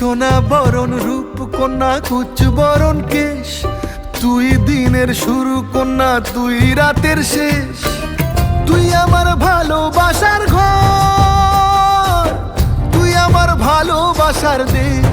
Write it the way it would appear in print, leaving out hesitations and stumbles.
সোনা বরণ রূপ কন্যা কুচ বরণ কেশ, তুই দিনের শুরু কন্যা তুই রাতের শেষ। তুই আমার ভালোবাসার ঘর, তুই আমার ভালোবাসার দেশ।